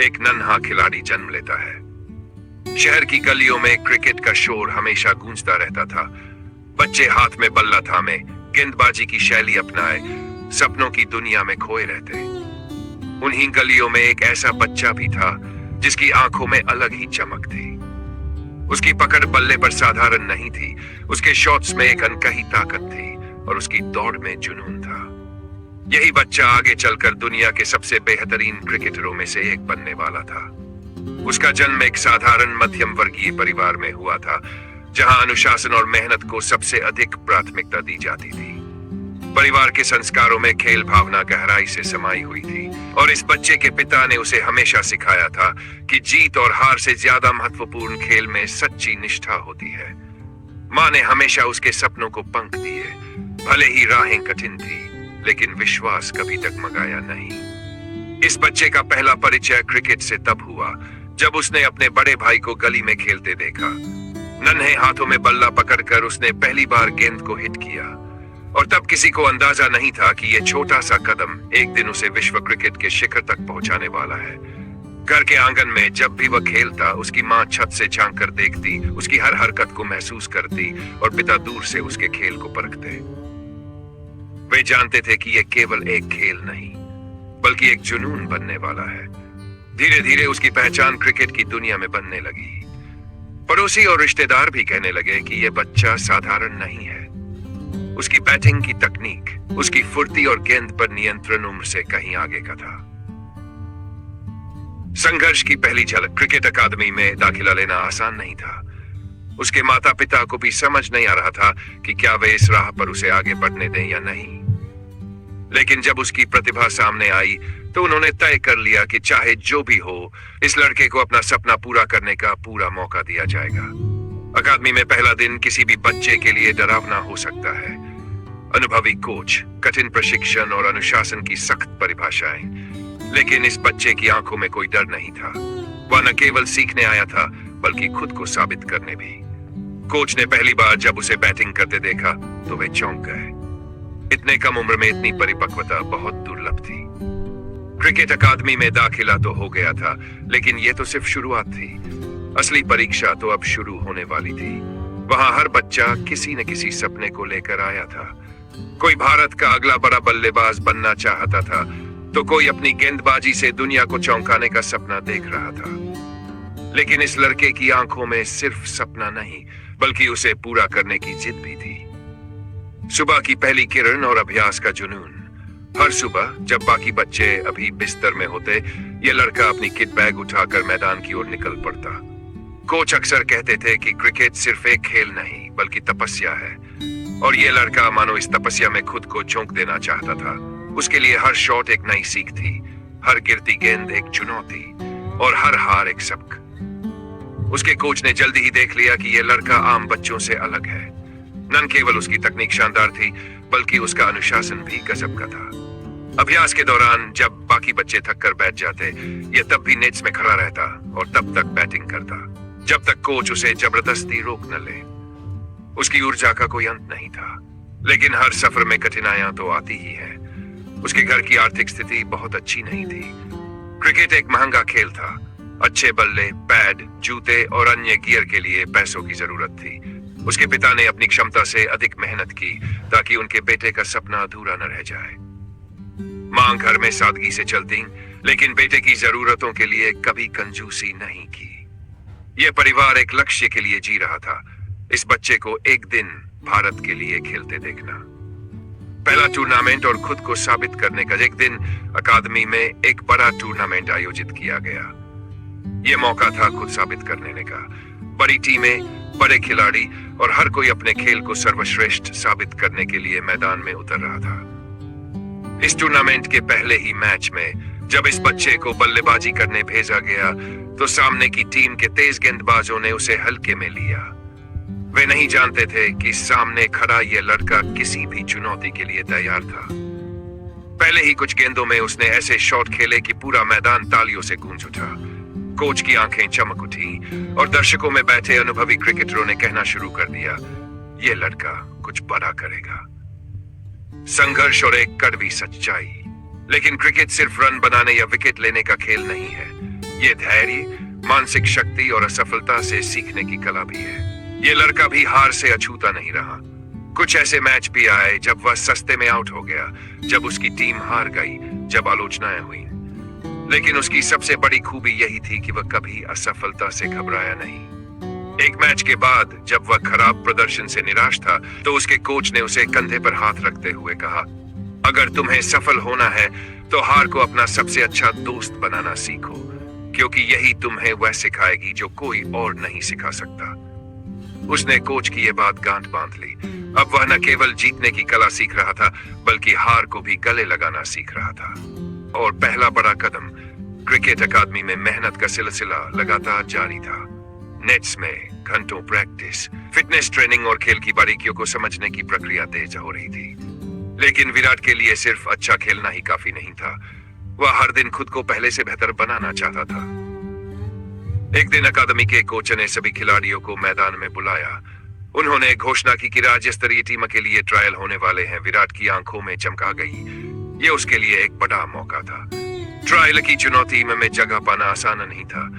एक नन्हा खिलाड़ी जन्म लेता है। शहर की गलियों में क्रिकेट का शोर हमेशा गूंजता रहता था। बच्चे हाथ में बल्ला थामे गेंदबाजी की शैली अपनाए सपनों की दुनिया में खोए रहते। उन्हीं गलियों में एक ऐसा बच्चा भी था जिसकी आंखों में अलग ही चमक थी। उसकी पकड़ बल्ले पर साधारण नहीं थी, उसके शॉट्स में एक अनकही ताकत थी और उसकी दौड़ में जुनून था। यही बच्चा आगे चलकर दुनिया के सबसे बेहतरीन क्रिकेटरों में से एक बनने वाला था। उसका जन्म एक साधारण मध्यम वर्गीय परिवार में हुआ था, जहां अनुशासन और मेहनत को सबसे अधिक प्राथमिकता दी जाती थी। परिवार के संस्कारों में खेल भावना गहराई से समाई हुई थी और इस बच्चे के पिता ने उसे हमेशा सिखाया था कि जीत और हार से ज्यादा महत्वपूर्ण खेल में सच्ची निष्ठा होती है। मां ने हमेशा उसके सपनों को पंख दिए। भले ही राहें कठिन थी, लेकिन विश्वास कभी डगमगाया नहीं। इस बच्चे का पहला परिचय क्रिकेट से तब हुआ जब उसने अपने बड़े भाई को गली में खेलते देखा। नन्हे हाथों में बल्ला पकड़कर उसने पहली बार गेंद को हिट किया और तब किसी को अंदाजा नहीं था कि यह छोटा सा कदम एक दिन उसे विश्व क्रिकेट के शिखर तक पहुंचाने वाला है। घर के आंगन में जब भी वह खेलता, उसकी मां छत से झांक कर देखती, उसकी हर हरकत को महसूस करती और पिता दूर से उसके खेल को परखते। वे जानते थे कि यह केवल एक खेल नहीं, बल्कि एक जुनून बनने वाला है। धीरे धीरे उसकी पहचान क्रिकेट की दुनिया में बनने लगी। पड़ोसी और रिश्तेदार भी कहने लगे कि यह बच्चा साधारण नहीं है। उसकी बैटिंग की तकनीक, उसकी फुर्ती और गेंद पर नियंत्रण उम्र से कहीं आगे का था। संघर्ष की पहली झलक। क्रिकेट अकादमी में दाखिला लेना आसान नहीं था। उसके माता पिता को भी समझ नहीं आ रहा था कि क्या वे इस राह पर उसे आगे बढ़ने दें या नहीं। लेकिन जब उसकी प्रतिभा सामने आई तो उन्होंने तय कर लिया कि चाहे जो भी हो, इस लड़के को अपना सपना पूरा करने का पूरा मौका दिया जाएगा। अकादमी में पहला दिन किसी भी बच्चे के लिए डरावना हो सकता है। अनुभवी कोच, कठिन प्रशिक्षण और अनुशासन की सख्त परिभाषाएं। लेकिन इस बच्चे की आंखों में कोई डर नहीं था। वह न केवल सीखने आया था, बल्कि खुद को साबित करने भी। कोच ने पहली बार जब उसे बैटिंग करते देखा तो वे चौंक गए। इतने कम उम्र में इतनी परिपक्वता बहुत दुर्लभ थी। क्रिकेट अकादमी में दाखिला तो हो गया था, लेकिन यह तो सिर्फ शुरुआत थी। असली परीक्षा तो अब शुरू होने वाली थी। वहां हर बच्चा किसी न किसी सपने को लेकर आया था। कोई भारत का अगला बड़ा बल्लेबाज बनना चाहता था, तो कोई अपनी गेंदबाजी से दुनिया को चौंकाने का सपना देख रहा था। लेकिन इस लड़के की आंखों में सिर्फ सपना नहीं, बल्कि उसे पूरा करने की जिद भी थी। सुबह की पहली किरण और अभ्यास का जुनून। हर सुबह जब बाकी बच्चे अभी बिस्तर में होते, यह लड़का अपनी किट बैग उठाकर मैदान की ओर निकल पड़ता। कोच अक्सर कहते थे कि क्रिकेट सिर्फ एक खेल नहीं, बल्कि तपस्या है, और यह लड़का मानो इस तपस्या में खुद को झोंक देना चाहता था। उसके लिए हर शॉट एक नई सीख थी, हर गिरती गेंद एक चुनौती और हर हार एक सबक। उसके कोच ने जल्दी ही देख लिया कि यह लड़का आम बच्चों से अलग है। न केवल उसकी तकनीक शानदार थी, बल्कि उसका अनुशासन भी गजब का था। अभ्यास के दौरान जब बाकी बच्चे थक कर बैठ जाते, यह तब भी नेट्स में खड़ा रहता और तब तक बैटिंग करता, जब तक कोच उसे जबरदस्ती रोक न ले। उसकी ऊर्जा का कोई अंत नहीं था। लेकिन हर सफर में कठिनाइयां तो आती ही है। उसके घर की आर्थिक स्थिति बहुत अच्छी नहीं थी। क्रिकेट एक महंगा खेल था। अच्छे बल्ले, पैड, जूते और अन्य गियर के लिए पैसों की जरूरत थी। उसके पिता ने अपनी क्षमता से अधिक मेहनत की ताकि उनके बेटे का सपना अधूरा न रह जाए। मां घर में सादगी से चलती, लेकिन बेटे की जरूरतों के लिए कभी कंजूसी नहीं की। यह परिवार एक लक्ष्य के लिए जी रहा था, इस बच्चे को एक दिन भारत के लिए खेलते देखना। पहला टूर्नामेंट और खुद को साबित करने का। एक दिन अकादमी में एक बड़ा टूर्नामेंट आयोजित किया गया। यह मौका था खुद साबित करने का। बड़ी टीमें, बड़े खिलाड़ी और हर कोई अपने खेल को सर्वश्रेष्ठ साबित करने के लिए मैदान में उतर रहा था। इस टूर्नामेंट के पहले ही मैच में जब इस बच्चे को बल्लेबाजी करने भेजा गया, तो सामने की टीम के तेज गेंदबाजों ने उसे हल्के में लिया। वे नहीं जानते थे कि सामने खड़ा यह लड़का किसी भी चुनौती के लिए तैयार था। पहले ही कुछ गेंदों में उसने ऐसे शॉट खेले कि पूरा मैदान तालियों से गूंज उठा। कोच की आंखें चमक उठी और दर्शकों में बैठे अनुभवी क्रिकेटरों ने कहना शुरू कर दिया, यह लड़का कुछ बड़ा करेगा। संघर्ष और एक कड़वी सच्चाई। लेकिन क्रिकेट सिर्फ रन बनाने या विकेट लेने का खेल नहीं है। ये धैर्य, मानसिक शक्ति और असफलता से सीखने की कला भी है। ये लड़का भी हार से अछूता नहीं रहा। कुछ ऐसे मैच भी आए जब वह सस्ते में आउट हो गया, जब उसकी टीम हार गई, जब आलोचनाएं हुई। लेकिन उसकी सबसे बड़ी खूबी यही थी कि वह कभी असफलता से घबराया नहीं। एक मैच के बाद जब वह खराब प्रदर्शन से निराश था, तो उसके कोच ने उसे कंधे पर हाथ रखते हुए कहा, अगर तुम्हें सफल होना है तो हार को अपना सबसे अच्छा दोस्त बनाना सीखो, क्योंकि यही तुम्हें वह सिखाएगी जो कोई और नहीं सिखा सकता। उसने कोच की यह बात गांठ बांध ली। अब वह न केवल जीतने की कला सीख रहा था, बल्कि हार को भी गले लगाना सीख रहा था। और पहला बड़ा कदम क्रिकेट अकादमी में मेहनत का सिलसिला लगातार जारी था। नेट्स में घंटों प्रैक्टिस, फिटनेस ट्रेनिंग और खेल की बारीकियों को समझने की प्रक्रिया तेज हो रही थी। लेकिन विराट के लिए सिर्फ अच्छा खेलना ही काफी नहीं था। वह हर दिन खुद को पहले से बेहतर बनाना चाहता था। एक दिन अकादमी के कोच ने सभी खिलाड़ियों को मैदान में बुलाया। उन्होंने घोषणा की कि राज्य स्तरीय टीम के लिए ट्रायल होने वाले हैं। विराट की आंखों में चमक आ गई। ये उसके लिए एक बड़ा मौका था। ट्रायल की चुनौती में जगह पाना आसान नहीं था।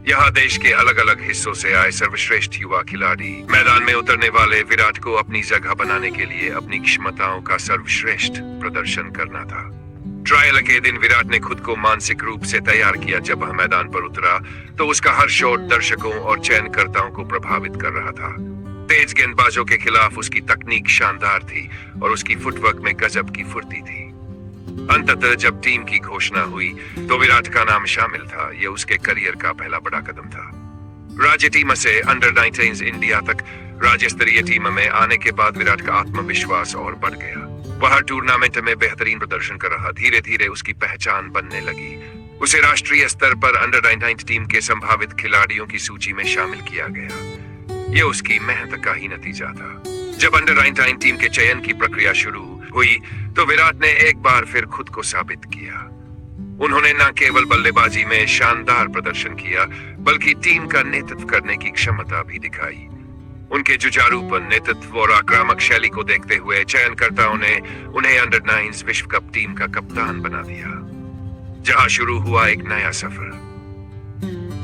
यहाँ देश के अलग अलग हिस्सों से आए सर्वश्रेष्ठ युवा खिलाड़ी मैदान में उतरने वाले विराट को अपनी जगह बनाने के लिए अपनी क्षमताओं का सर्वश्रेष्ठ प्रदर्शन करना था। ट्रायल के दिन विराट ने खुद को मानसिक रूप से तैयार किया। जब वह मैदान पर उतरा तो उसका हर शॉट दर्शकों और चयनकर्ताओं को प्रभावित कर रहा था। तेज गेंदबाजों के खिलाफ उसकी तकनीक शानदार थी और उसकी फुटवर्क में गजब की फुर्ती थी। अंततः जब टीम की घोषणा हुई तो विराट का नाम शामिल था। यह उसके करियर का पहला बड़ा कदम था। राज्य टीम से अंडर 19 इंडिया तक राज्य स्तरीय टीम में आने के बाद विराट का आत्मविश्वास और बढ़ गया। वह हर टूर्नामेंट में बेहतरीन प्रदर्शन कर रहा। धीरे धीरे उसकी पहचान बनने लगी। उसे राष्ट्रीय स्तर पर अंडर 19 टीम के संभावित खिलाड़ियों की सूची में शामिल किया गया। यह उसकी मेहनत का ही नतीजा था। जब अंडर 19 टीम के चयन की प्रक्रिया शुरू हुई तो विराट ने एक बार फिर खुद को साबित किया। उन्होंने न केवल बल्लेबाजी में शानदार प्रदर्शन किया, बल्कि टीम का नेतृत्व करने की क्षमता भी दिखाई। उनके जुझारूपन, नेतृत्व और आक्रामक शैली को देखते हुए चयनकर्ताओं ने उन्हें अंडर 9 विश्व कप टीम का कप्तान बना दिया, जहां शुरू हुआ एक नया सफर।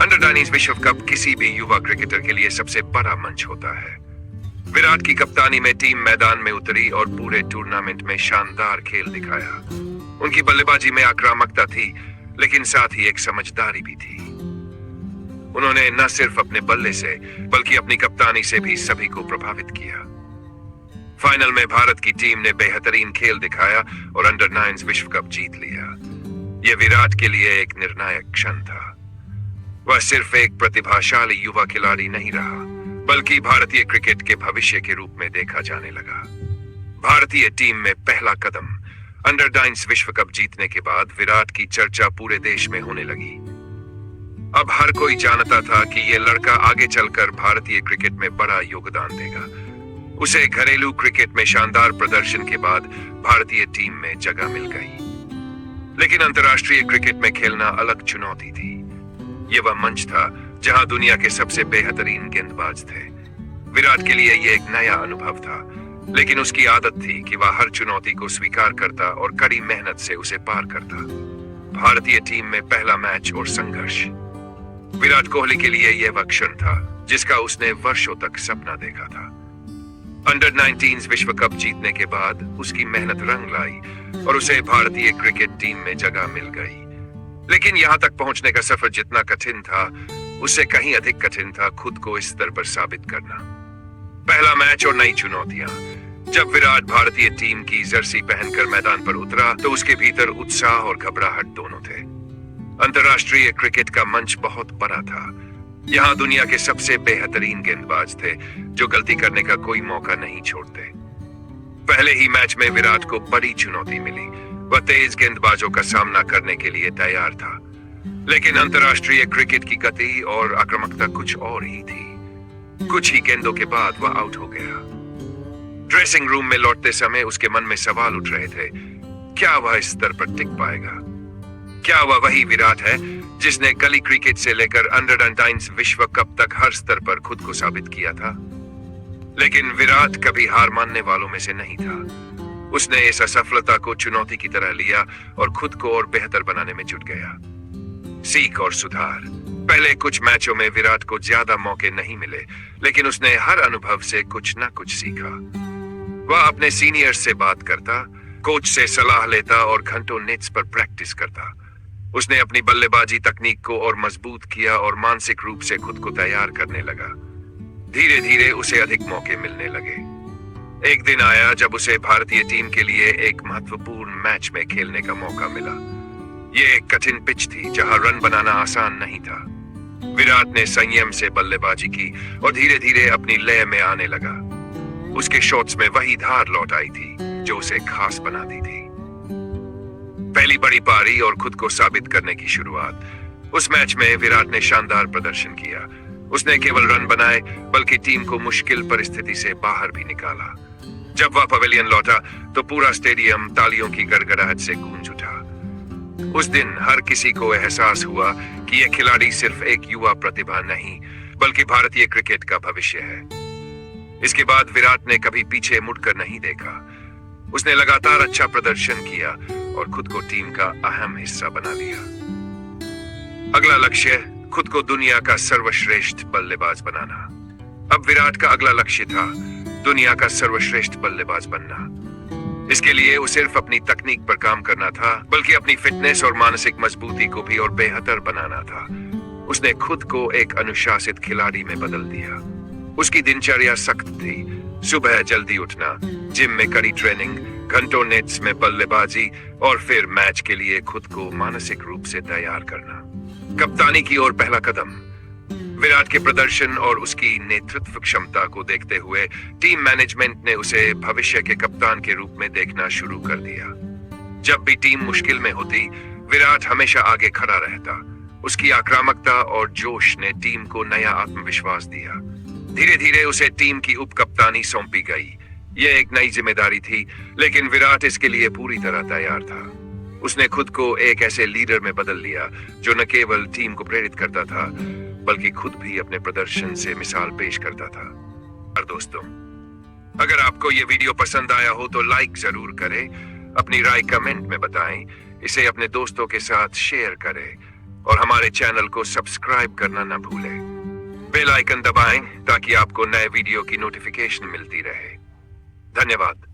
अंडर 9 विश्व कप किसी भी युवा क्रिकेटर के लिए सबसे बड़ा मंच होता है। विराट की कप्तानी में टीम मैदान में उतरी और पूरे टूर्नामेंट में शानदार खेल दिखाया। उनकी बल्लेबाजी में आक्रामकता थी, लेकिन साथ ही एक समझदारी भी थी। उन्होंने न सिर्फ अपने बल्ले से बल्कि अपनी कप्तानी से भी सभी को प्रभावित किया। फाइनल में भारत की टीम ने बेहतरीन खेल दिखाया और अंडर 9 विश्व कप जीत लिया। यह विराट के लिए एक निर्णायक क्षण था। वह सिर्फ एक प्रतिभाशाली युवा खिलाड़ी नहीं रहा, बल्कि भारतीय क्रिकेट के भविष्य के रूप में देखा जाने लगा। भारतीय टीम में पहला कदम अंडर 9 विश्व कप जीतने के बाद विराट की चर्चा पूरे देश में होने लगी। अब हर कोई जानता था कि यह लड़का आगे चलकर भारतीय क्रिकेट में बड़ा योगदान देगा। उसे घरेलू क्रिकेट में शानदार प्रदर्शन के बाद भारतीय टीम में जगह मिल गई। लेकिन अंतर्राष्ट्रीय क्रिकेट में खेलना अलग चुनौती थी। यह वह मंच था जहां दुनिया के सबसे बेहतरीन गेंदबाज थे। विराट के लिए यह एक नया अनुभव था, लेकिन उसकी आदत थी कि वह हर चुनौती को स्वीकार करता और कड़ी मेहनत से उसे पार करता। भारतीय टीम में पहला मैच और संघर्ष। विराट कोहली के लिए यह वह क्षण था जिसका उसने वर्षों तक सपना देखा था। अंडर 19 विश्व कप जीतने के बाद उसकी मेहनत रंग लाई और उसे भारतीय क्रिकेट टीम में जगह मिल गई। लेकिन यहां तक पहुंचने का सफर जितना कठिन था, उससे कहीं अधिक कठिन था खुद को इस स्तर पर साबित करना। पहला मैच और नई चुनौतियां। जब विराट भारतीय टीम की जर्सी पहनकर मैदान पर उतरा तो उसके भीतर उत्साह और घबराहट दोनों थे। अंतर्राष्ट्रीय क्रिकेट का मंच बहुत बड़ा था। यहाँ दुनिया के सबसे बेहतरीन गेंदबाज थे जो गलती करने का कोई मौका नहीं छोड़ते। पहले ही मैच में विराट को बड़ी चुनौती मिली। वह तेज गेंदबाजों का सामना करने के लिए तैयार था, लेकिन अंतर्राष्ट्रीय क्रिकेट की गति और आक्रामकता कुछ और ही थी। कुछ ही गेंदों के बाद वह आउट हो गया। ड्रेसिंग रूम में लौटते समय उसके मन में सवाल उठ रहे थे, क्या वह इस स्तर पर टिक पाएगा? क्या वह वही विराट है जिसने गली क्रिकेट से लेकर अंडर 19 विश्व कप तक हर स्तर पर खुद को साबित किया था? लेकिन विराट कभी हार मानने वालों में से नहीं था। उसने इस असफलता को चुनौती की तरह लिया और खुद को और बेहतर बनाने में जुट गया। सीख और सुधार। पहले कुछ मैचों में विराट को ज्यादा मौके नहीं मिले, लेकिन उसने हर अनुभव से कुछ ना कुछ सीखा। वह अपने सीनियर से बात करता, कोच से सलाह लेता और घंटों नेट्स पर प्रैक्टिस करता। उसने अपनी बल्लेबाजी तकनीक को और मजबूत किया और मानसिक रूप से खुद को तैयार करने लगा। धीरे धीरे उसे अधिक मौके मिलने लगे। एक दिन आया जब उसे भारतीय टीम के लिए एक महत्वपूर्ण मैच में खेलने का मौका मिला। यह एक कठिन पिच थी जहां रन बनाना आसान नहीं था। विराट ने संयम से बल्लेबाजी की और धीरे धीरे अपनी लय में आने लगा। उसके शॉट्स में वही धार लौट आई थी जो उसे खास बनाती थी। पहली बड़ी पारी और खुद को साबित करने की शुरुआत। उस मैच में विराट ने शानदार प्रदर्शन किया। उसने केवल रन बनाए बल्कि टीम को मुश्किल परिस्थिति से बाहर भी निकाला। जब वह पवेलियन लौटा तो पूरा स्टेडियम तालियों की गड़गड़ाहट से गूंज उठा। उस दिन हर किसी को एहसास हुआ कि यह खिलाड़ी सिर्फ एक युवा प्रतिभा नहीं बल्कि भारतीय क्रिकेट का भविष्य है। इसके बाद विराट ने कभी पीछे मुड़कर नहीं देखा। उसने लगातार अच्छा प्रदर्शन किया और खुद को टीम का अहम हिस्सा बना लिया। अगला लक्ष्य खुद को दुनिया का सर्वश्रेष्ठ बल्लेबाज बनाना। अब विराट का अगला लक्ष्य था दुनिया का सर्वश्रेष्ठ बल्लेबाज बनना। इसके लिए उसे सिर्फ अपनी तकनीक पर काम करना था बल्कि अपनी फिटनेस और मानसिक मजबूती को भी और बेहतर बनाना था। उसने खुद को एक अनुशासित खिलाड़ी में बदल दिया। उसकी दिनचर्या सख्त थी। सुबह जल्दी उठना, जिम में कड़ी ट्रेनिंग, घंटों नेट्स में बल्लेबाजी और फिर मैच के लिए खुद को मानसिक रूप से तैयार करना। कप्तानी की ओर पहला कदम। विराट के प्रदर्शन और उसकी नेतृत्व क्षमता को देखते हुए टीम मैनेजमेंट ने उसे भविष्य के कप्तान के रूप में देखना शुरू कर दिया। जब भी टीम मुश्किल में होती, विराट हमेशा आगे खड़ा रहता। उसकी आक्रामकता और जोश ने टीम को नया आत्मविश्वास दिया। धीरे धीरे उसे टीम की उप कप्तानी सौंपी गई। यह एक नई जिम्मेदारी थी, लेकिन विराट इसके लिए पूरी तरह तैयार था। उसने खुद को एक ऐसे लीडर में बदल लिया जो न केवल टीम को प्रेरित करता था बल्कि खुद भी अपने प्रदर्शन से मिसाल पेश करता था। और दोस्तों, अगर आपको यह वीडियो पसंद आया हो तो लाइक जरूर करें, अपनी राय कमेंट में बताएं, इसे अपने दोस्तों के साथ शेयर करें और हमारे चैनल को सब्सक्राइब करना न भूलें। बेल आइकन दबाएं ताकि आपको नए वीडियो की नोटिफिकेशन मिलती रहे। धन्यवाद।